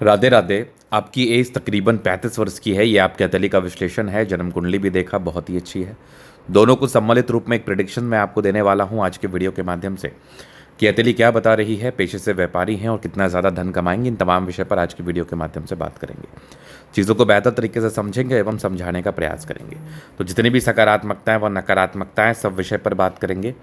राधे राधे। आपकी एज तकरीबन 35 वर्ष की है। ये आपके हथेली का विश्लेषण है। जन्म कुंडली भी देखा, बहुत ही अच्छी है। दोनों को सम्मिलित रूप में एक प्रिडिक्शन मैं आपको देने वाला हूँ आज के वीडियो के माध्यम से कि हथेली क्या बता रही है, पेशे से व्यापारी हैं और कितना ज़्यादा धन कमाएंगे। इन तमाम विषय पर आज की वीडियो के माध्यम से बात करेंगे। चीज़ों को बेहतर तरीके से समझेंगे एवं समझाने का प्रयास करेंगे। तो जितनी भी सकारात्मकताएं व नकारात्मकताएं, सब विषय पर बात करेंगे।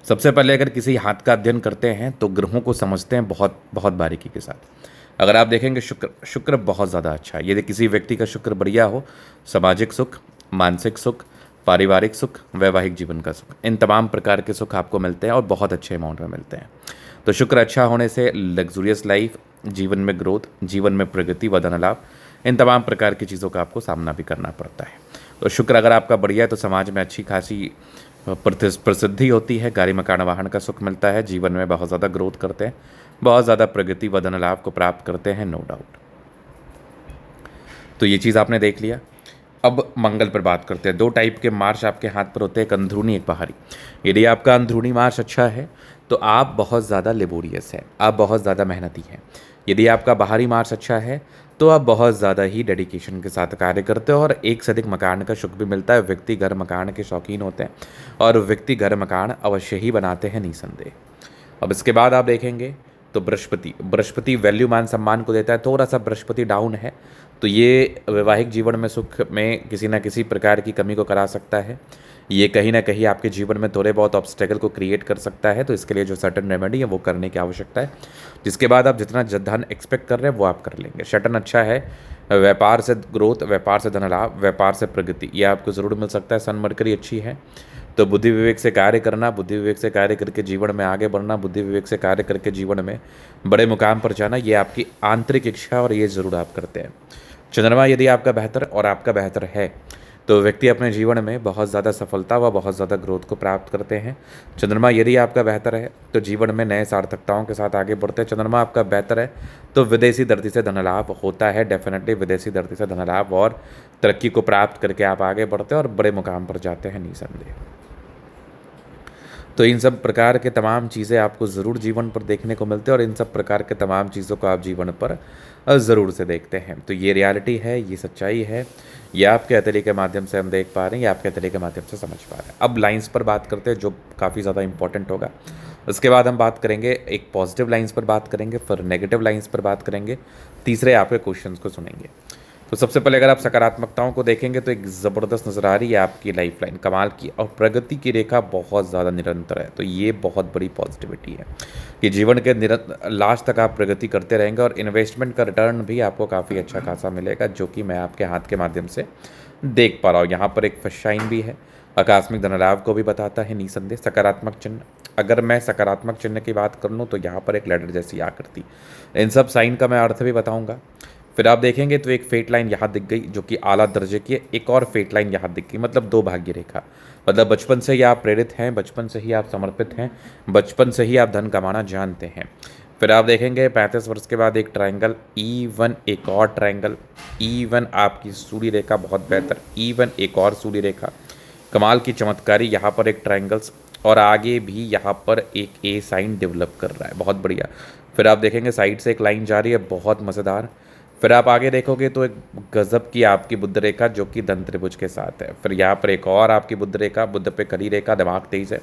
सबसे पहले अगर किसी हाथ का अध्ययन करते हैं तो ग्रहों को समझते हैं बहुत बहुत बारीकी के साथ। अगर आप देखेंगे शुक्र शुक्र बहुत ज़्यादा अच्छा है। यदि किसी व्यक्ति का शुक्र बढ़िया हो, सामाजिक सुख, मानसिक सुख, पारिवारिक सुख, वैवाहिक जीवन का सुख, इन तमाम प्रकार के सुख आपको मिलते हैं और बहुत अच्छे अमाउंट में मिलते हैं। तो शुक्र अच्छा होने से लग्जूरियस लाइफ, जीवन में ग्रोथ, जीवन में प्रगति व धन लाभ, इन तमाम प्रकार की चीज़ों का आपको सामना भी करना पड़ता है। तो शुक्र अगर आपका बढ़िया है तो समाज में अच्छी खासी प्रसिद्धि होती है। गाड़ी मकान वाहन का सुख मिलता है। जीवन में बहुत ज़्यादा ग्रोथ करते हैं, बहुत ज़्यादा प्रगति व धन लाभ को प्राप्त करते हैं, नो डाउट। तो ये चीज़ आपने देख लिया। अब मंगल पर बात करते हैं। दो टाइप के मार्च आपके हाथ पर होते हैं, एक अंदरूनी एक बाहरी। यदि आपका अंदरूनी मार्च अच्छा है तो आप बहुत ज़्यादा लेबोरियस हैं, आप बहुत ज़्यादा मेहनती हैं। यदि आपका बाहरी मार्च अच्छा है तो आप बहुत ज़्यादा ही डेडिकेशन के साथ कार्य करते हो और एक से अधिक मकान का सुख भी मिलता है। व्यक्ति घर मकान के शौकीन होते हैं और व्यक्ति घर मकान अवश्य ही बनाते हैं, निसंदेह। अब इसके बाद आप देखेंगे तो बृहस्पति वैल्यू मान सम्मान को देता है। थोड़ा सा बृहस्पति डाउन है तो ये वैवाहिक जीवन में सुख में किसी न किसी प्रकार की कमी को करा सकता है। ये कहीं ना कहीं आपके जीवन में थोड़े बहुत ऑब्स्टेकल को क्रिएट कर सकता है। तो इसके लिए जो सर्टन रेमेडी है वो करने की आवश्यकता है, जिसके बाद आप जितना धन एक्सपेक्ट कर रहे हैं वो आप कर लेंगे। शटन अच्छा है। व्यापार से ग्रोथ, व्यापार से धन लाभ, व्यापार से प्रगति, ये आपको ज़रूर मिल सकता है। सन मरकरी अच्छी है तो बुद्धि विवेक से कार्य करना, बुद्धि विवेक से कार्य करके जीवन में आगे बढ़ना, बुद्धि विवेक से कार्य करके जीवन में बड़े मुकाम पर जाना, ये आपकी आंतरिक इच्छा और ये ज़रूर आप करते हैं। चंद्रमा यदि आपका बेहतर और आपका बेहतर है तो व्यक्ति अपने जीवन में बहुत ज़्यादा सफलता व बहुत ज़्यादा ग्रोथ को प्राप्त करते हैं। चंद्रमा यदि आपका बेहतर है तो जीवन में नए सार्थकताओं के साथ आगे बढ़ते हैं। चंद्रमा आपका बेहतर है तो विदेशी धरती से धन लाभ होता है, डेफिनेटली विदेशी धरती से धन लाभ और तरक्की को प्राप्त करके आप आगे बढ़ते हैं और बड़े मुकाम पर जाते हैं, निसंदेह। तो इन सब प्रकार के तमाम चीज़ें आपको ज़रूर जीवन पर देखने को मिलते हैं और इन सब प्रकार के तमाम चीज़ों को आप जीवन पर ज़रूर से देखते हैं। तो ये रियलिटी है, ये सच्चाई है, ये आपके हथेली के माध्यम से हम देख पा रहे हैं, ये आपके हथेली के माध्यम से समझ पा रहे हैं। अब लाइंस पर बात करते हैं जो काफ़ी ज़्यादा इंपॉर्टेंट होगा। उसके बाद हम बात करेंगे, एक पॉजिटिव लाइंस पर बात करेंगे, फिर नेगेटिव लाइंस पर बात करेंगे, तीसरे आपके क्वेश्चंस को सुनेंगे। तो सबसे पहले अगर आप सकारात्मकताओं को देखेंगे तो एक ज़बरदस्त नज़र आ रही है आपकी लाइफ लाइन, कमाल की, और प्रगति की रेखा बहुत ज़्यादा निरंतर है। तो ये बहुत बड़ी पॉजिटिविटी है कि जीवन के लास्ट तक आप प्रगति करते रहेंगे और इन्वेस्टमेंट का रिटर्न भी आपको काफ़ी अच्छा खासा मिलेगा, जो कि मैं आपके हाथ के माध्यम से देख पा रहा हूँ। यहाँ पर एक फर्स्ट शाइन भी है, आकस्मिक धन लाभ को भी बताता है, निसंदेह। सकारात्मक चिन्ह, अगर मैं सकारात्मक चिन्ह की बात कर लूँ तो यहाँ पर एक लेटर जैसी आकृति, इन सब साइन का मैं अर्थ भी बताऊँगा। फिर आप देखेंगे तो एक फेट लाइन यहाँ दिख गई जो कि आला दर्जे की है, एक और फेट लाइन यहाँ दिख गई, मतलब दो भाग्य रेखा। मतलब बचपन से ही आप प्रेरित हैं, बचपन से ही आप समर्पित हैं, बचपन से ही आप धन कमाना जानते हैं। फिर आप देखेंगे 35 वर्ष के बाद एक ट्रायंगल E1, एक और ट्रायंगल E1, आपकी सूर्य रेखा बहुत बेहतर, E1 एक और सूर्य रेखा, कमाल की चमत्कारी। यहाँ पर एक ट्रायंगल्स और आगे भी यहाँ पर एक ए साइन डेवलप कर रहा है, बहुत बढ़िया। फिर आप देखेंगे साइड से एक लाइन जा रही है, बहुत मज़ेदार। फिर आप आगे देखोगे तो एक गजब की आपकी बुद्ध रेखा जो कि धन त्रिभुज के साथ है। फिर यहाँ पर एक और आपकी बुद्ध रेखा, बुद्ध पे करी रेखा, दिमाग तेज है।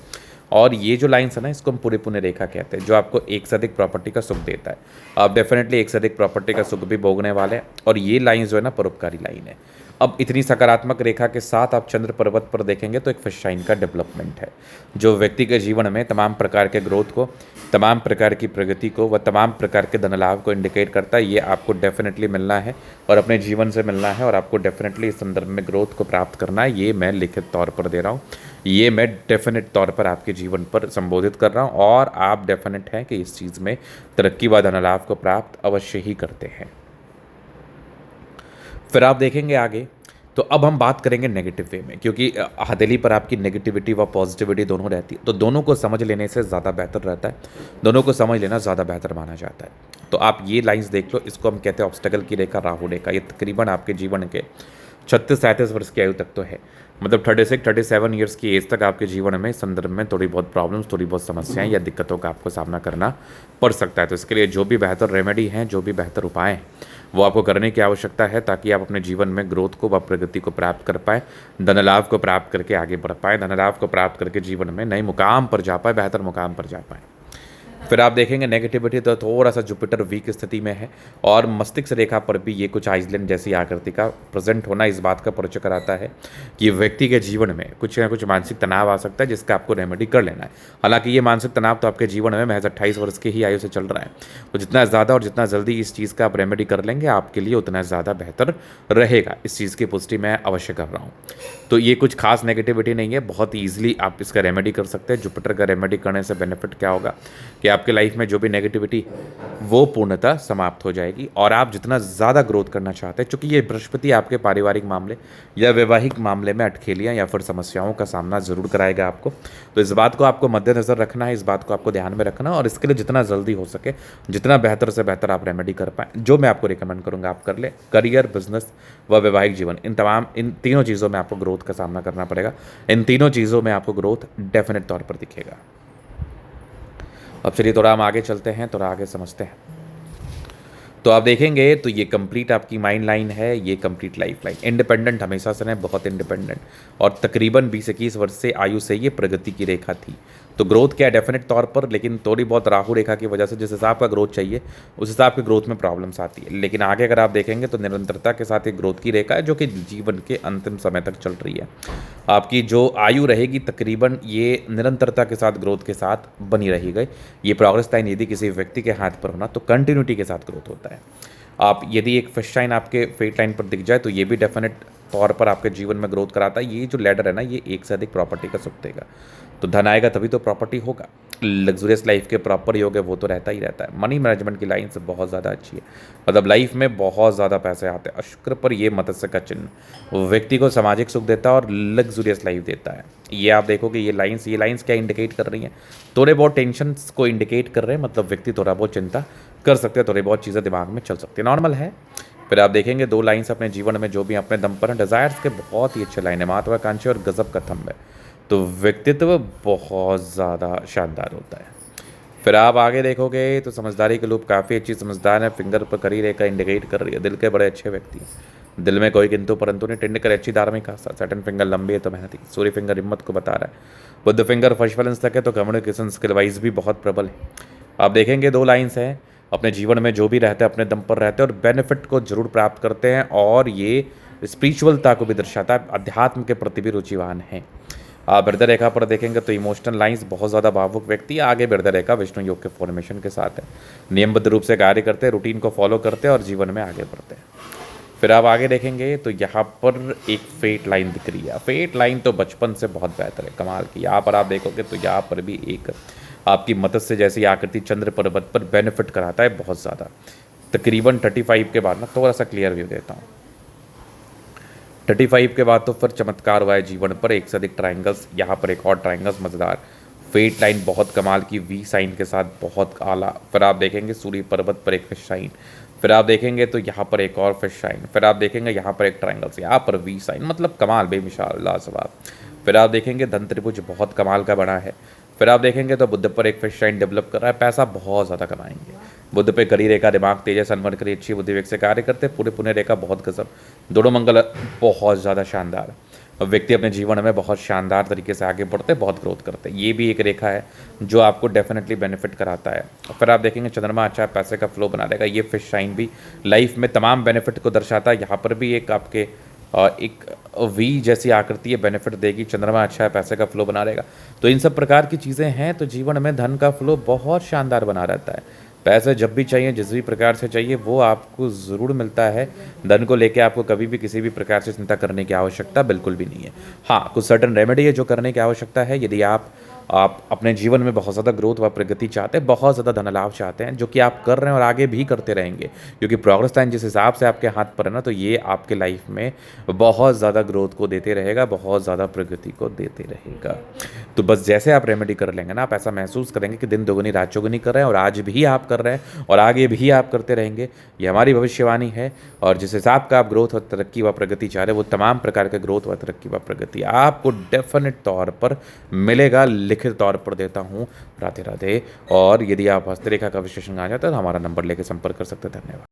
और ये जो लाइन्स है ना, इसको हम पूरे पुण्य रेखा कहते हैं, जो आपको एक से अधिक प्रॉपर्टी का सुख देता है। आप डेफिनेटली एक से अधिक प्रॉपर्टी का सुख भी भोगने वाले हैं और ये लाइन जो है ना, परोपकारी लाइन है। अब इतनी सकारात्मक रेखा के साथ आप चंद्र पर्वत पर देखेंगे तो एक फिश शाइन का डेवलपमेंट है, जो व्यक्ति के जीवन में तमाम प्रकार के ग्रोथ को, तमाम प्रकार की प्रगति को व तमाम प्रकार के धन लाभ को इंडिकेट करता है। ये आपको डेफिनेटली मिलना है और अपने जीवन से मिलना है और आपको डेफिनेटली इस संदर्भ में ग्रोथ को प्राप्त करना है। ये मैं लिखित तौर पर दे रहा हूँ, ये मैं डेफिनेट तौर पर आपके जीवन पर संबोधित कर रहा हूँ और आप डेफिनेट हैं कि इस चीज़ में तरक्की व धन लाभ को प्राप्त अवश्य ही करते हैं। फिर आप देखेंगे आगे तो अब हम बात करेंगे नेगेटिव वे में, क्योंकि हथेली पर आपकी नेगेटिविटी व पॉजिटिविटी दोनों रहती है, तो दोनों को समझ लेने से ज़्यादा बेहतर रहता है, दोनों को समझ लेना ज़्यादा बेहतर माना जाता है। तो आप ये लाइंस देख लो, इसको हम कहते हैं ऑब्स्टेकल की रेखा, राहु रेखा। ये तकरीबन आपके जीवन के 36-37 वर्ष की आयु तक तो है, मतलब 36-37 ईयर्स की एज तक आपके जीवन में इस संदर्भ में थोड़ी बहुत प्रॉब्लम्स, थोड़ी बहुत समस्याएं या दिक्कतों का आपको सामना करना पड़ सकता है। तो इसके लिए जो भी बेहतर रेमेडी हैं, जो भी बेहतर उपाय हैं, वो आपको करने की आवश्यकता है, ताकि आप अपने जीवन में ग्रोथ को व प्रगति को प्राप्त कर पाएँ, धन लाभ को प्राप्त करके आगे बढ़ पाएँ, धन लाभ को प्राप्त करके जीवन में नए मुकाम पर जा पाएँ, बेहतर मुकाम पर जा पाएँ। फिर आप देखेंगे नेगेटिविटी तो थोड़ा सा जुपिटर वीक स्थिति में है, और मस्तिष्क रेखा पर भी ये कुछ आइसलैंड जैसी आकृति का प्रेजेंट होना इस बात का परिचय कराता है कि व्यक्ति के जीवन में कुछ ना कुछ मानसिक तनाव आ सकता है, जिसका आपको रेमेडी कर लेना है। हालांकि ये मानसिक तनाव तो आपके जीवन में महज 28 वर्ष की ही आयु से चल रहा है, तो जितना ज़्यादा और जितना जल्दी इस चीज़ का आप रेमेडी कर लेंगे, आपके लिए उतना ज़्यादा बेहतर रहेगा। इस चीज़ की पुष्टि मैं अवश्य कर रहा हूँ। तो ये कुछ खास नेगेटिविटी नहीं है, बहुत ईजिली आप इसका रेमेडी कर सकते हैं। जुपिटर का रेमेडी करने से बेनिफिट क्या होगा कि आपके लाइफ में जो भी नेगेटिविटी वो पूर्णतः समाप्त हो जाएगी, और आप जितना ज़्यादा ग्रोथ करना चाहते हैं, चूंकि ये बृहस्पति आपके पारिवारिक मामले या वैवाहिक मामले में अटखेलियाँ या फिर समस्याओं का सामना ज़रूर कराएगा आपको। तो इस बात को आपको मद्देनज़र रखना है, इस बात को आपको ध्यान में रखना, और इसके लिए जितना जल्दी हो सके, जितना बेहतर से बेहतर आप रेमेडी कर पाएँ, जो मैं आपको रिकमेंड करूँगा आप कर ले। करियर, बिजनेस व वैवाहिक जीवन, इन तीनों चीज़ों में आपको ग्रोथ का सामना करना पड़ेगा। इन तीनों चीज़ों में आपको ग्रोथ डेफिनेट तौर पर दिखेगा। अब चलिए थोड़ा हम आगे चलते हैं, थोड़ा आगे समझते हैं। तो आप देखेंगे तो ये कंप्लीट आपकी माइंड लाइन है, ये कंप्लीट लाइफ लाइन। इंडिपेंडेंट हमेशा से रहें, बहुत इंडिपेंडेंट, और तकरीबन 20-21 वर्ष से आयु से ये प्रगति की रेखा थी। तो ग्रोथ क्या है डेफिनेट तौर पर, लेकिन थोड़ी बहुत राहु रेखा की वजह से जिस हिसाब का ग्रोथ चाहिए उस हिसाब की ग्रोथ में प्रॉब्लम्स आती है। लेकिन आगे अगर आप देखेंगे तो निरंतरता के साथ एक ग्रोथ की रेखा है, जो कि जीवन के अंतिम समय तक चल रही है। आपकी जो आयु रहेगी तकरीबन ये निरंतरता के साथ ग्रोथ के साथ बनी रहेगी। ये प्रोग्रेस लाइन यदि किसी व्यक्ति के हाथ पर होना तो कंटिन्यूटी के साथ ग्रोथ होता है। आप यदि एक फिश लाइन आपके फेट लाइन पर दिख जाए तो ये भी डेफिनेट तौर पर आपके जीवन में ग्रोथ कराता है। ये जो लैडर है ना, ये एक से अधिक प्रॉपर्टी का सुख देगा। तो धन आएगा तभी तो प्रॉपर्टी होगा। लग्जरियस लाइफ के प्रॉपर योग है वो तो रहता ही रहता है। मनी मैनेजमेंट की लाइन से बहुत ज़्यादा अच्छी है, मतलब लाइफ में बहुत ज़्यादा पैसे आते हैं। शुक्र पर ये मत्स्य का चिन्ह व्यक्ति को सामाजिक सुख देता है और लग्जरियस लाइफ देता है। ये आप देखोगे ये लाइंस क्या इंडिकेट कर रही हैं, थोड़े बहुत टेंशन को इंडिकेट कर रहे हैं, मतलब व्यक्ति थोड़ा बहुत चिंता कर सकते हैं, थोड़ी बहुत चीज़ें दिमाग में चल सकती है, नॉर्मल है। फिर आप देखेंगे 2 लाइन्स अपने जीवन में जो भी अपने दम पर हैं, डिज़ायर्स के बहुत ही अच्छे लाइन है, महत्वाकांक्षी और गजब का थंब है। तो व्यक्तित्व बहुत ज़्यादा शानदार होता है। फिर आप आगे देखोगे तो समझदारी के लूप काफ़ी अच्छी समझदार है, फिंगर पर करी रेखा इंडिकेट कर रही है। दिल के बड़े अच्छे व्यक्ति हैं, दिल में कोई किंतु परंतु नहीं। टिंड कर अच्छी धार्मिक आस्था, सेटन फिंगर लंबी है तो मेहनती। सूर्य फिंगर हिम्मत को बता रहा है। बुद्ध फिंगर फर्स्ट बैलेंस तक है तो कम्युनिकेशन स्किल वाइज भी बहुत प्रबल है। आप देखेंगे 2 लाइन्स हैं, अपने जीवन में जो भी रहते हैं अपने दम पर रहते हैं और बेनिफिट को जरूर प्राप्त करते हैं, और ये स्पिरिचुअलता को भी दर्शाता है, अध्यात्म के प्रति भी रुचिवान हैं। आप हृदय रेखा पर देखेंगे तो इमोशनल लाइंस, बहुत ज़्यादा भावुक व्यक्ति। आगे हृदय रेखा विष्णु योग के फॉर्मेशन के साथ है, नियमबद्ध रूप से कार्य करते हैं, रूटीन को फॉलो करते हैं और जीवन में आगे बढ़ते हैं। फिर आप आगे देखेंगे तो यहाँ पर एक फेट लाइन दिख रही है। फेट लाइन तो बचपन से बहुत बेहतर है, कमाल की। यहाँ पर आप देखोगे तो यहाँ पर भी एक आपकी मत्स्य जैसी आकृति चंद्र पर्वत पर बेनिफिट कराता है बहुत ज़्यादा। तकरीबन 35 के बाद ना थोड़ा सा क्लियर व्यू देता हूँ। 35 के बाद तो फिर चमत्कार हुआ है जीवन पर, एक से अधिक ट्राइंगल्स। यहाँ पर एक और ट्राइंगल्स मज़ेदार, फेट लाइन बहुत कमाल की, वी साइन के साथ बहुत आला। फिर आप देखेंगे सूर्य पर्वत पर एक फिश साइन, फिर आप देखेंगे तो यहाँ पर एक और फिश साइन, फिर आप देखेंगे यहाँ पर एक ट्राइंगल्स, यहाँ पर वी साइन, मतलब कमाल, बेमिसाल, लाजवाब। फिर आप देखेंगे धन त्रिभुज बहुत कमाल का बना है। फिर आप देखेंगे तो बुद्ध पर एक फिश साइन डेवलप कर रहा है, पैसा बहुत ज़्यादा कमाएंगे। बुद्ध पे करी रेखा, दिमाग तेजस, अनवर करी अच्छी बुद्धि विवेक से कार्य करते, पूरे पुण्य रेखा बहुत गजब, दोनों मंगल बहुत ज़्यादा शानदार। व्यक्ति अपने जीवन में बहुत शानदार तरीके से आगे बढ़ते, बहुत ग्रोथ करते। ये भी एक रेखा है जो आपको डेफिनेटली बेनिफिट कराता है। फिर आप देखेंगे चंद्रमा अच्छा है, पैसे का फ्लो बना देगा। ये फिश साइन भी लाइफ में तमाम बेनिफिट को दर्शाता है। यहाँ पर भी एक आपके एक वी जैसी आकृति है, बेनिफिट देगी। चंद्रमा अच्छा है, पैसे का फ्लो बना रहेगा। तो इन सब प्रकार की चीज़ें हैं तो जीवन में धन का फ्लो बहुत शानदार बना रहता है। पैसे जब भी चाहिए, जिस भी प्रकार से चाहिए, वो आपको ज़रूर मिलता है। धन को लेके आपको कभी भी किसी भी प्रकार से चिंता करने की आवश्यकता बिल्कुल भी नहीं है। हाँ, कुछ सर्टन रेमेडी है जो करने की आवश्यकता है। यदि आप आप अपने जीवन में बहुत ज़्यादा ग्रोथ व प्रगति चाहते हैं, बहुत ज़्यादा धन लाभ चाहते हैं, जो कि आप कर रहे हैं और आगे भी करते रहेंगे। क्योंकि प्रोग्रेस लाइन जिस हिसाब से आपके हाथ पर है ना, तो ये आपके लाइफ में बहुत ज़्यादा ग्रोथ को देते रहेगा, बहुत ज़्यादा प्रगति को देते रहेगा। तो बस जैसे आप रेमेडी कर लेंगे ना, आप ऐसा महसूस करेंगे कि दिन दोगुनी रात चौगुनी कर रहे हैं और आज भी आप कर रहे हैं और आगे भी आप करते रहेंगे। ये हमारी भविष्यवाणी है और जिस हिसाब का आप ग्रोथ और तरक्की व प्रगति चाह रहे हैं, वो तमाम प्रकार के ग्रोथ व तरक्की व प्रगति आपको डेफिनेट तौर पर मिलेगा। लिखित तौर पर देता हूँ। राधे राधे। और यदि आप हस्तरेखा का विश्लेषण आ जाता है तो हमारा नंबर लेकर संपर्क कर सकते हैं। धन्यवाद।